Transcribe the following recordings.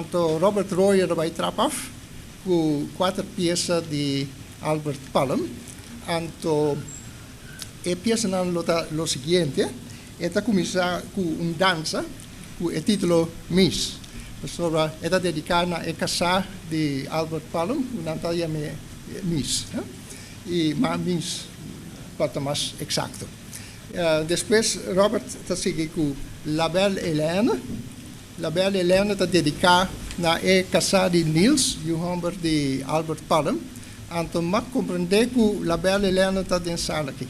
Anto Robert Royer vai trap af, com 4 peças de Albert Palm. Anto a peça não lo seguinte, esta começa com dança, com o título Miss. Sobre esta dedicada a casa de Albert Palm, não está Miss. E Miss, para mais exacto. Depois, Robert está seguindo com La Belle Hélène. La Belle Hélène está dedicada na casa de Niels, Johanber de Albert Palm. Então, mag compreender que La Belle Hélène está dançando aqui.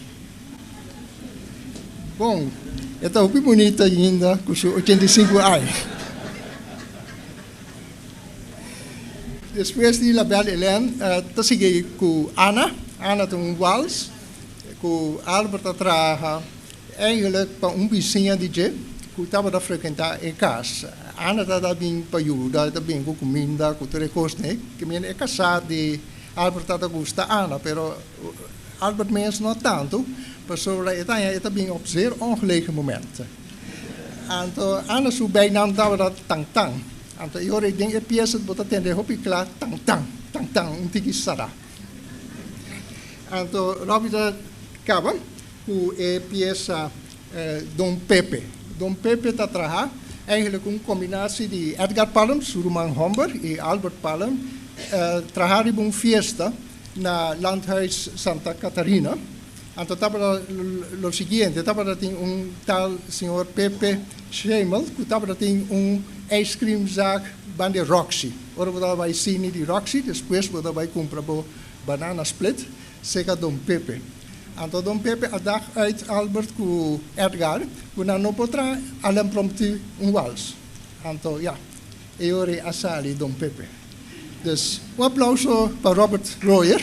Bom, esta é muito bonita ainda, com seus 85 anos. Depois de La Belle Hélène, está seguindo com Anna. Anna tem um vals, com Albert trabalha eigenlijk para vizinho de que estava a frequentar em casa. Anna está bem para ajudar, está bem com comida, com tudo isso, né? Que é casado de Albert está gosta Anna, pero Albert menos não tanto, porque está bem observar ongelegen momenten. Então, Anna sou bijnaam estava tang tang. Então, eu denk que peça bota tende hopi klaar tang tang tiki sara. Então, Robert acaba com a peça Dom Pepe. Dom Pepe está trabalhando eigenlijk uma combinação de Edgar Palm, Suruman Homber e Albert Palm, trabalhando em uma festa na Landhuis Santa Catarina. Então, estava o seguinte, estava tal senhor Pepe Schemel, que estava ice cream zaak bij de Roxy. Ora vai zien die Roxy, depois vai comprar banana split, zeker Dom Pepe. Então Dom Pepe a dag uit Albert com Edgar, que não poderá além promptu wals. Então, ja, eu assali Dom Pepe. Dus aplauso para Robert Royer.